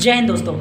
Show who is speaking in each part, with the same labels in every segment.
Speaker 1: जय हिंद दोस्तों।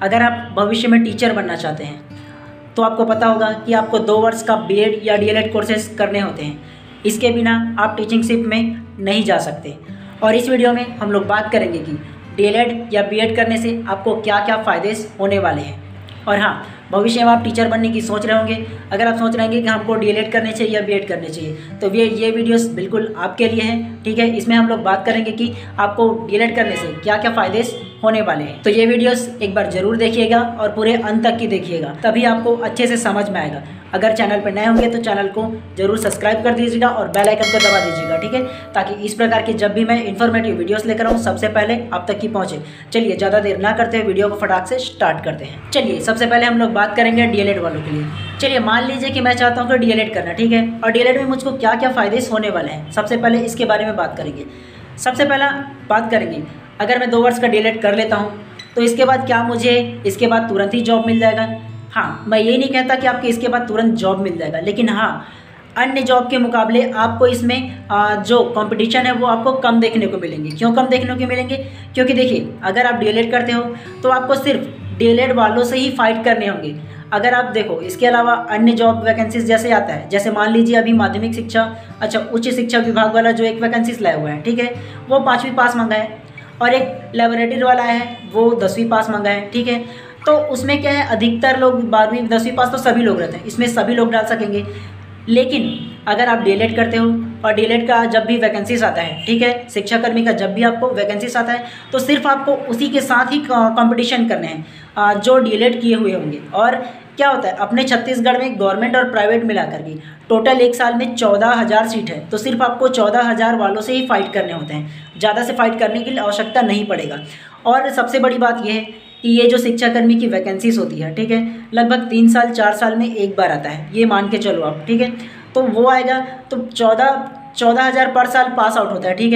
Speaker 1: अगर आप भविष्य में टीचर बनना चाहते हैं तो आपको पता होगा कि आपको 2 वर्ष का बीएड या डीएलएड कोर्सेज करने होते हैं। इसके बिना आप टीचिंगशिप में नहीं जा सकते। और इस वीडियो में हम लोग बात करेंगे कि डीएलएड या बीएड करने से आपको क्या क्या फ़ायदे होने वाले हैं। और हाँ, भविष्य में आप टीचर बनने की सोच रहे होंगे। अगर आप सोच रहे होंगे कि हमको डीएलएड करने चाहिए या बीएड करने चाहिए तो ये वीडियोस बिल्कुल आपके लिए हैं। ठीक है, इसमें हम लोग बात करेंगे कि आपको डीएलएड करने से क्या क्या फ़ायदे होने वाले हैं। तो ये वीडियोस एक बार ज़रूर देखिएगा और पूरे अंत तक की देखिएगा, तभी आपको अच्छे से समझ में आएगा। अगर चैनल पर नए होंगे तो चैनल को जरूर सब्सक्राइब कर दीजिएगा और बेल आइकन को दबा दीजिएगा। ठीक है, ताकि इस प्रकार की जब भी मैं इन्फॉर्मेटिव वीडियोस लेकर आऊँ सबसे पहले आप तक की पहुँचे। चलिए ज़्यादा देर ना करते हुए वीडियो को फटाक से स्टार्ट करते हैं। चलिए सबसे पहले हम लोग बात करेंगे डीएलएड वालों के लिए। चलिए मान लीजिए कि मैं चाहता हूँ कि डीएलएड करना, ठीक है, और डीएलएड में मुझको क्या क्या फ़ायदे होने वाले हैं सबसे पहले इसके बारे में बात करेंगे। सबसे पहला बात करेंगे, अगर मैं 2 वर्ष का डीएलएड कर लेता हूँ तो इसके बाद क्या मुझे इसके बाद तुरंत ही जॉब मिल जाएगा? हाँ, मैं ये नहीं कहता कि आपके इसके बाद तुरंत जॉब मिल जाएगा, लेकिन हाँ, अन्य जॉब के मुकाबले आपको इसमें जो कंपटीशन है वो आपको कम देखने को मिलेंगे। क्यों कम देखने को मिलेंगे? क्योंकि देखिए, अगर आप डीएलएड करते हो तो आपको सिर्फ डीएलएड वालों से ही फाइट करने होंगे। अगर आप देखो, इसके अलावा अन्य जॉब वैकेंसीज जैसे आता है, जैसे मान लीजिए अभी माध्यमिक शिक्षा उच्च शिक्षा विभाग वाला जो एक वैकेंसीज लाया हुआ है, ठीक है, वो 5वीं पास मांगा है, और एक लेबोरेटरी वाला है वो 10वीं पास मांगा है। ठीक है, तो उसमें क्या है, अधिकतर लोग 12वीं 10वीं पास तो सभी लोग रहते हैं, इसमें सभी लोग डाल सकेंगे। लेकिन अगर आप डीएलएड करते हो और डीएलएड का जब भी वैकेंसीज आता है, ठीक है, शिक्षाकर्मी का जब भी आपको वैकेंसीज आता है तो सिर्फ आपको उसी के साथ ही कंपटीशन करने हैं जो डीएलएड किए हुए होंगे। और क्या होता है, अपने छत्तीसगढ़ में गवर्नमेंट और प्राइवेट मिलाकर के टोटल एक साल में 14,000 सीट है, तो सिर्फ आपको 14,000 वालों से ही फाइट करने होते हैं, ज़्यादा से फाइट करने की आवश्यकता नहीं पड़ेगा। और सबसे बड़ी बात यह है कि ये जो शिक्षाकर्मी की वैकेंसीज होती है, ठीक है, लगभग 3 साल 4 साल में एक बार आता है, ये मान के चलो आप। ठीक है, तो वो आएगा तो 14,000 पर साल पास आउट होता है। ठीक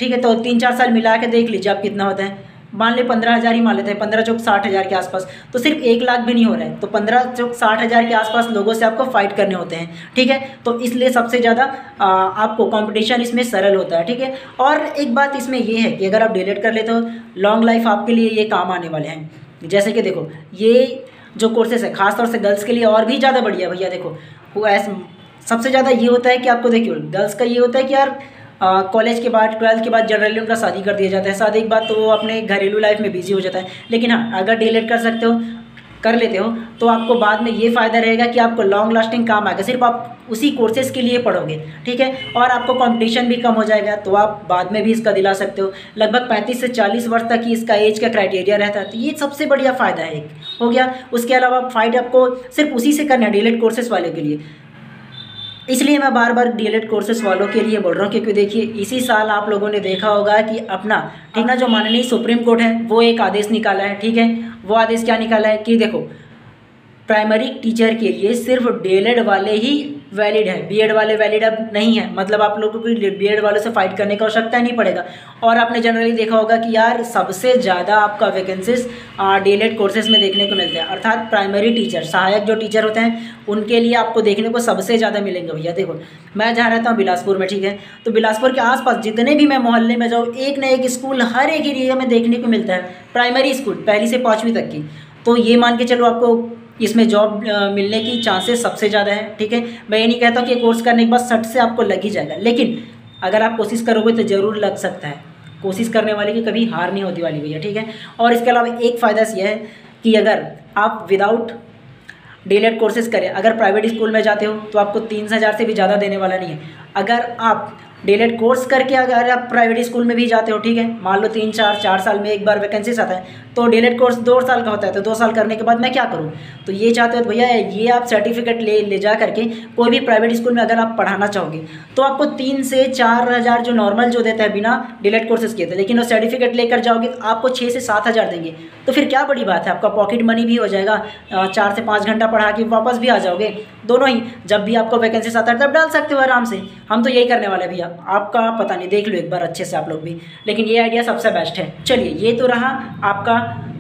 Speaker 1: है, तो 3-4 साल मिला के देख लीजिए आप कितना होता है। मान ले 15,000 ही मान लेते हैं, 15 चौक 60,000 के आसपास, तो सिर्फ 1 लाख भी नहीं हो रहा है, तो 15 चौक 60,000 के आसपास लोगों से आपको फाइट करने होते हैं। ठीक है, तो इसलिए सबसे ज़्यादा आपको कंपटीशन इसमें सरल होता है। ठीक है, और एक बात इसमें ये है कि अगर आप डीएलएड कर लेते हो, लॉन्ग लाइफ आपके लिए ये काम आने वाले हैं। जैसे कि देखो, ये जो कोर्सेस है खासतौर से गर्ल्स के लिए और भी ज़्यादा बढ़िया भैया। देखो, वो सबसे ज़्यादा ये होता है कि आपको देखिए, गर्ल्स का ये होता है कि यार कॉलेज के बाद 12th के बाद जनरली उनका शादी कर दिया जाता है। शादी के बाद तो वो अपने घरेलू लाइफ में बिजी हो जाता है। लेकिन हाँ, अगर डीएलएड कर लेते हो तो आपको बाद में ये फ़ायदा रहेगा कि आपको लॉन्ग लास्टिंग काम आएगा। सिर्फ आप उसी कोर्सेज़ के लिए पढ़ोगे, ठीक है, और आपको कंपटीशन भी कम हो जाएगा, तो आप बाद में भी इसका दिला सकते हो। लगभग 35 से 40 वर्ष तक ही इसका एज का क्राइटेरिया रहता है, तो ये सबसे बढ़िया फ़ायदा है, एक हो गया। उसके अलावा फाइट आपको सिर्फ उसी से करना है, डीएलएड कोर्सेज़ वाले के लिए। इसलिए मैं बार बार डीएलएड कोर्सेज वालों के लिए बोल रहा हूँ, क्योंकि देखिए इसी साल आप लोगों ने देखा होगा कि अपना ठीक ना, जो माननीय सुप्रीम कोर्ट है वो एक आदेश निकाला है। ठीक है, वो आदेश क्या निकाला है कि देखो, प्राइमरी टीचर के लिए सिर्फ डीएलएड वाले ही वैलिड है, बीएड वाले वैलिड अब नहीं है। मतलब आप लोगों को बीएड वालों से फाइट करने की आवश्यकता नहीं पड़ेगा। और आपने जनरली देखा होगा कि यार सबसे ज़्यादा आपका वैकेंसीज डीएलएड कोर्सेज में देखने को मिलते हैं, अर्थात प्राइमरी टीचर, सहायक जो टीचर होते हैं उनके लिए आपको देखने को सबसे ज़्यादा मिलेंगे भैया। देखो, मैं जहाँ रहता हूँ बिलासपुर में, ठीक है, तो बिलासपुर के आसपास जितने भी मैं मोहल्ले में जाऊँ, एक न एक स्कूल हर एक एरिया में देखने को मिलता है, प्राइमरी स्कूल 1ली से 5वीं तक की। तो ये मान के चलो आपको इसमें जॉब मिलने की चांसेस सबसे ज़्यादा है। ठीक है, मैं ये नहीं कहता कि कोर्स करने के बाद सट से आपको लग ही जाएगा, लेकिन अगर आप कोशिश करोगे तो ज़रूर लग सकता है। कोशिश करने वाले की कभी हार नहीं होती वाली भैया। ठीक है, और इसके अलावा एक फ़ायदा यह है कि अगर आप विदाउट डीएलएड कोर्सेज करें, अगर प्राइवेट स्कूल में जाते हो तो आपको 3,000 से भी ज़्यादा देने वाला नहीं है। अगर आप डीएलएड कोर्स करके अगर आप प्राइवेट स्कूल में भी जाते हो, ठीक है, मान लो 3-4 साल में एक बार वैकेंसीज आता है, तो डीएलएड कोर्स 2 साल का होता है, तो 2 साल करने के बाद मैं क्या करूं? तो ये चाहते हो तो भैया ये आप सर्टिफिकेट ले जा करके कोई भी प्राइवेट स्कूल में अगर आप पढ़ाना चाहोगे तो आपको 3 से 4,000 जो नॉर्मल जो देता है बिना डीएलएड कोर्सेज किए थे, लेकिन वो सर्टिफिकेट लेकर जाओगे तो आपको 6 से 7,000 देंगे। तो फिर क्या बड़ी बात है, आपका पॉकेट मनी भी हो जाएगा, 4 से 5 घंटा पढ़ा के वापस भी आ जाओगे, दोनों ही। जब भी आपको वैकेंसीज आता है तब डाल सकते हो आराम से। हम तो यही करने वाले भैया, आपका पता नहीं, देख लो एक बार अच्छे से आप लोग भी, लेकिन ये आइडिया सबसे बेस्ट है। चलिए, ये तो रहा आपका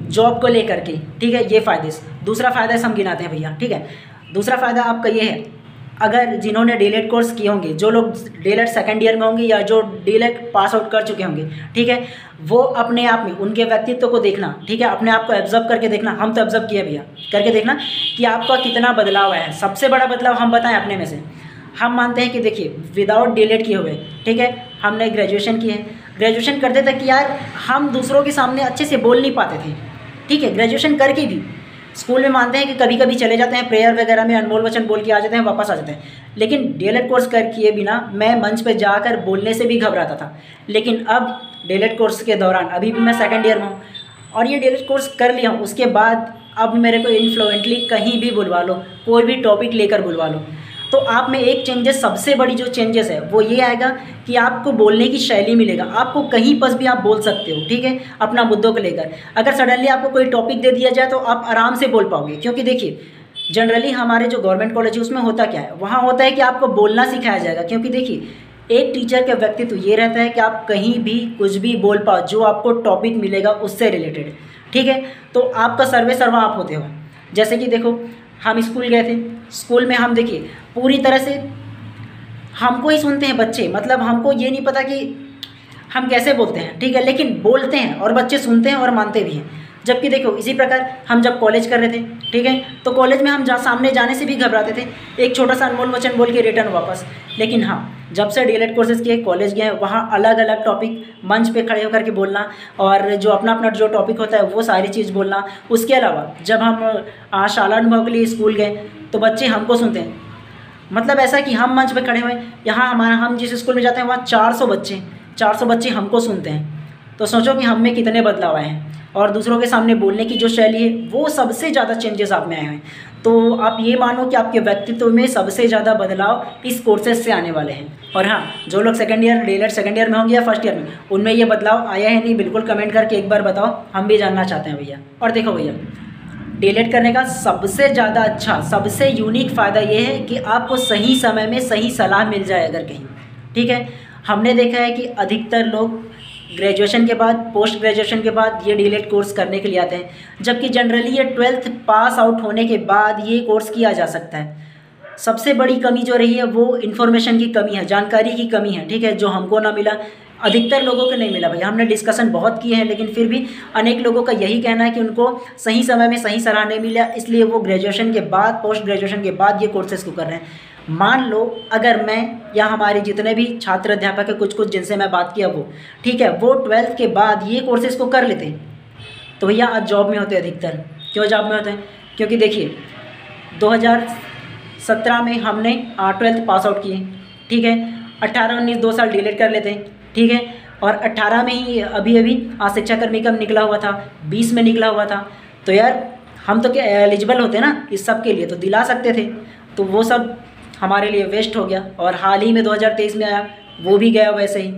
Speaker 1: जॉब को लेकर के, ठीक है, ये फ़ायदे। दूसरा फ़ायदा हम गिनाते हैं भैया। ठीक है, दूसरा फ़ायदा आपका ये है अगर जिन्होंने डीएलएड कोर्स किए होंगे, जो लोग डीएलएड सेकंड ईयर में होंगे या जो डीएलएड पास आउट कर चुके होंगे, ठीक है, वो अपने आप में उनके व्यक्तित्व को देखना, ठीक है, अपने आप को ऑब्जर्व करके देखना। हम तो ऑब्जर्व किए भैया, करके देखना कि आपका कितना बदलाव आया है। सबसे बड़ा बदलाव हम बताएं अपने में से, हम मानते हैं कि देखिए विदाउट डीएलएड किए हुए, ठीक है, हमने ग्रेजुएशन की है, ग्रेजुएशन करते तक कि यार हम दूसरों के सामने अच्छे से बोल नहीं पाते थे, ठीक है, ग्रेजुएशन करके भी स्कूल में मानते हैं कि कभी कभी चले जाते हैं प्रेयर वगैरह में, अनमोल वचन बोल के आ जाते हैं, वापस आ जाते हैं। लेकिन डीएलएड कोर्स कर किए बिना मैं मंच पे जाकर बोलने से भी घबराता था। लेकिन अब डीएलएड कोर्स के दौरान, अभी भी मैं सेकंड ईयर में हूँ और ये डीएलएड कोर्स कर लिया हूँ, उसके बाद अब मेरे को इन्फ्लुएंटली कहीं भी बुलवा लो, कोई भी टॉपिक लेकर बुलवा लो, तो आप में एक चेंजेस, सबसे बड़ी जो चेंजेस है वो ये आएगा कि आपको बोलने की शैली मिलेगा। आपको कहीं पर भी आप बोल सकते हो, ठीक है, अपना मुद्दों को लेकर। अगर सडनली आपको कोई टॉपिक दे दिया जाए तो आप आराम से बोल पाओगे, क्योंकि देखिए जनरली हमारे जो गवर्नमेंट कॉलेज है उसमें होता क्या है, वहाँ होता है कि आपको बोलना सिखाया जाएगा। क्योंकि देखिए एक टीचर का व्यक्तित्व ये रहता है कि आप कहीं भी कुछ भी बोल पाओ, जो आपको टॉपिक मिलेगा उससे रिलेटेड, ठीक है। तो आपका सर्वे सर्वा आप होते हो। जैसे कि देखो हम स्कूल गए थे, स्कूल में हम देखिए पूरी तरह से हमको ही सुनते हैं बच्चे, मतलब हमको ये नहीं पता कि हम कैसे बोलते हैं, ठीक है, लेकिन बोलते हैं और बच्चे सुनते हैं और मानते भी हैं। जबकि देखो इसी प्रकार हम जब कॉलेज कर रहे थे, ठीक है, तो कॉलेज में हम सामने जाने से भी घबराते थे, एक छोटा सा अनमोल वचन बोल के रिटर्न वापस। लेकिन हाँ, जब से डीएलएड कोर्सेज किए, कॉलेज गए, वहाँ अलग अलग टॉपिक मंच पे खड़े होकर के बोलना और जो अपना अपना जो टॉपिक होता है वो सारी चीज़ बोलना। उसके अलावा जब हम शाला अनुभव के लिए स्कूल गए तो बच्चे हमको सुनते हैं, मतलब ऐसा कि हम मंच पे खड़े हुए, यहाँ हम जिस स्कूल में जाते हैं वहाँ 400 बच्चे हमको सुनते हैं। तो सोचो कि हम में कितने बदलाव आए हैं। और दूसरों के सामने बोलने की जो शैली है वो सबसे ज़्यादा चेंजेस आप में आए हैं। तो आप ये मानो कि आपके व्यक्तित्व में सबसे ज़्यादा बदलाव इस कोर्सेज से आने वाले हैं। और हाँ, जो लोग second year DElEd second year में होंगे या फर्स्ट ईयर में, उनमें ये बदलाव आया है नहीं, बिल्कुल कमेंट करके एक बार बताओ, हम भी जानना चाहते हैं भैया। और देखो भैया, डीएलएड करने का सबसे ज़्यादा अच्छा, सबसे यूनिक फ़ायदा ये है कि आपको सही समय में सही सलाह मिल जाए अगर कहीं, ठीक है। हमने देखा है कि अधिकतर लोग ग्रेजुएशन के बाद, पोस्ट ग्रेजुएशन के बाद ये डीएलएड कोर्स करने के लिए आते हैं, जबकि जनरली ये 12th पास आउट होने के बाद ये कोर्स किया जा सकता है। सबसे बड़ी कमी जो रही है वो इन्फॉर्मेशन की कमी है, जानकारी की कमी है, ठीक है, जो हमको ना मिला, अधिकतर लोगों को नहीं मिला भैया। हमने डिस्कशन बहुत किए हैं, लेकिन फिर भी अनेक लोगों का यही कहना है कि उनको सही समय में सही सलाह नहीं मिला, इसलिए वो ग्रेजुएशन के बाद, पोस्ट ग्रेजुएशन के बाद ये कोर्सेज को कर रहे हैं। मान लो अगर मैं या हमारे जितने भी छात्र अध्यापक है, कुछ जिनसे मैं बात किया वो, ठीक है, वो 12th के बाद ये कोर्सेज को कर लेते तो भैया आज जॉब में होते अधिकतर। क्यों जॉब में होते हैं? क्योंकि देखिए 2017 में हमने 12th पास आउट किए, ठीक है, 18-19 2 साल डीएलएड कर लेते हैं, ठीक है, और 18 में ही अभी शिक्षाकर्मी कब निकला हुआ था, 20 में निकला हुआ था। तो यार हम तो क्या एलिजिबल होते ना इस सब के लिए, तो दिला सकते थे, तो वो सब हमारे लिए वेस्ट हो गया। और हाल ही में 2023 में आया, वो भी गया वैसे ही।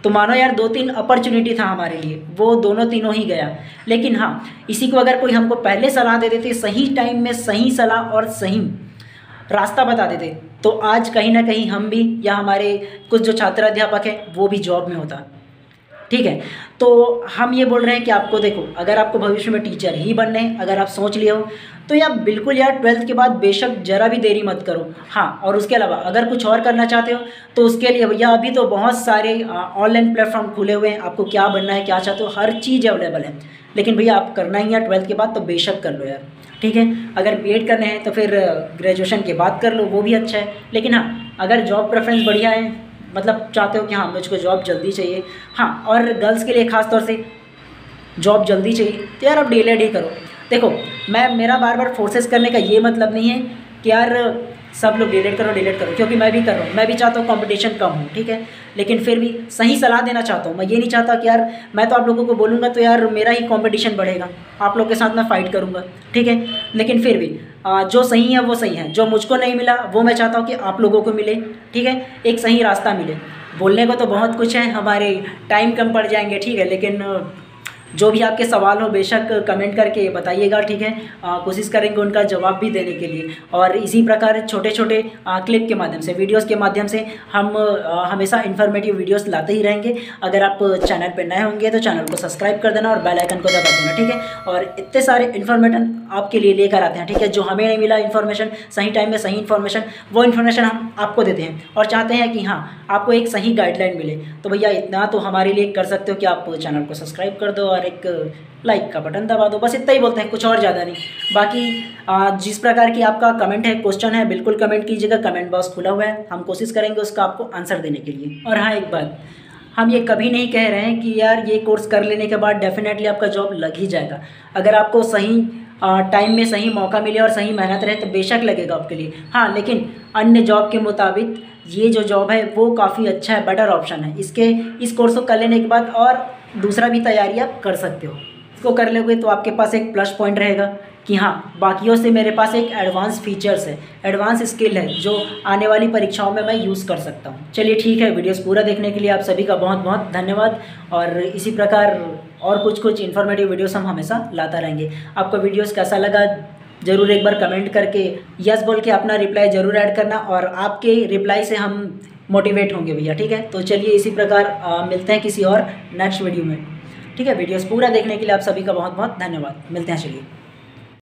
Speaker 1: तो मानो यार 2-3 अपॉर्चुनिटी था हमारे लिए, वो दोनों तीनों ही गया। लेकिन हाँ, इसी को अगर कोई हमको पहले सलाह दे देते, सही टाइम में सही सलाह और सही रास्ता बता देते, तो आज कहीं ना कहीं हम भी या हमारे कुछ जो छात्र अध्यापक हैं वो भी जॉब में होता, ठीक है। तो हम ये बोल रहे हैं कि आपको देखो, अगर आपको भविष्य में टीचर ही बनने हैं, अगर आप सोच लिए हो, तो यार बिल्कुल यार 12th के बाद बेशक ज़रा भी देरी मत करो। हाँ, और उसके अलावा अगर कुछ और करना चाहते हो तो उसके लिए भैया अभी तो बहुत सारे ऑनलाइन प्लेटफॉर्म खुले हुए हैं। आपको क्या बनना है, क्या चाहते हो, हर चीज़ अवेलेबल है। लेकिन भैया आप करना ही है 12th के बाद, तो बेशक कर लो यार, ठीक है। अगर बीएड करने हैं तो फिर ग्रेजुएशन के बाद कर लो, वो भी अच्छा है। लेकिन हाँ, अगर जॉब प्रेफरेंस बढ़िया है, मतलब चाहते हो कि हाँ मुझको जॉब जल्दी चाहिए, हाँ, और गर्ल्स के लिए ख़ास तौर से जॉब जल्दी चाहिए, तो यार अब डीएलएड ही करो। देखो मेरा बार बार फोर्सेस करने का ये मतलब नहीं है कि यार सब लोग डीएलएड करो, क्योंकि मैं भी कर रहा हूँ, मैं भी चाहता हूँ कंपटीशन कम हो, ठीक है। लेकिन फिर भी सही सलाह देना चाहता हूँ। मैं ये नहीं चाहता कि यार मैं तो आप लोगों को बोलूँगा तो यार मेरा ही कंपटीशन बढ़ेगा, आप लोग के साथ मैं फ़ाइट करूँगा, ठीक है। लेकिन फिर भी जो सही है वो सही है, जो मुझको नहीं मिला वो मैं चाहता हूँ कि आप लोगों को मिले, ठीक है, एक सही रास्ता मिले। बोलने को तो बहुत कुछ है, हमारे टाइम कम पड़ जाएंगे, ठीक है, लेकिन जो भी आपके सवाल हो बेशक कमेंट करके बताइएगा, ठीक है। कोशिश करेंगे उनका जवाब भी देने के लिए। और इसी प्रकार छोटे छोटे क्लिप के माध्यम से, वीडियोस के माध्यम से हम हमेशा इन्फॉर्मेटिव वीडियोस लाते ही रहेंगे। अगर आप चैनल पे नए होंगे तो चैनल को सब्सक्राइब कर देना और बेल आइकन को दबा देना, ठीक है। और इतने सारे इन्फॉर्मेशन आपके लिए लेकर आते हैं, ठीक है। जो हमें नहीं मिला इन्फॉर्मेशन सही टाइम में, सही इन्फॉर्मेशन, वो इन्फॉर्मेशन हम आपको देते हैं और चाहते हैं कि हाँ आपको एक सही गाइडलाइन मिले। तो भैया इतना तो हमारे लिए कर सकते हो कि आप चैनल को सब्सक्राइब कर दो और एक लाइक का बटन दबा दो, बस इतना ही बोलते हैं, कुछ और ज़्यादा नहीं। बाकी जिस प्रकार की आपका कमेंट है, क्वेश्चन है, बिल्कुल कमेंट कीजिएगा, कमेंट बॉक्स खुला हुआ है, हम कोशिश करेंगे उसका आपको आंसर देने के लिए। और हाँ एक बात, हम ये कभी नहीं कह रहे हैं कि यार ये कोर्स कर लेने के बाद डेफिनेटली आपका जॉब लग ही जाएगा। अगर आपको सही टाइम में सही मौका मिले और सही मेहनत रहे तो बेशक लगेगा आपके लिए, हाँ। लेकिन अन्य जॉब के मुताबिक ये जो जॉब है वो काफ़ी अच्छा है, बेटर ऑप्शन है। इस कोर्स को कर लेने के बाद और दूसरा भी तैयारी आप कर सकते हो। इसको कर लोगे तो आपके पास एक प्लस पॉइंट रहेगा कि हाँ बाकियों से मेरे पास एक एडवांस फीचर्स है, एडवांस स्किल है जो आने वाली परीक्षाओं में मैं यूज़ कर सकता हूँ। चलिए ठीक है, वीडियोस पूरा देखने के लिए आप सभी का बहुत बहुत धन्यवाद। और इसी प्रकार और कुछ इन्फॉर्मेटिव वीडियोस हम हमेशा लाता रहेंगे। आपको वीडियोस कैसा लगा ज़रूर एक बार कमेंट करके यस बोल के अपना रिप्लाई ज़रूर ऐड करना, और आपके रिप्लाई से हम मोटिवेट होंगे भैया, ठीक है। तो चलिए इसी प्रकार मिलते हैं किसी और नेक्स्ट वीडियो में, ठीक है। वीडियोस पूरा देखने के लिए आप सभी का बहुत बहुत धन्यवाद। मिलते हैं, चलिए।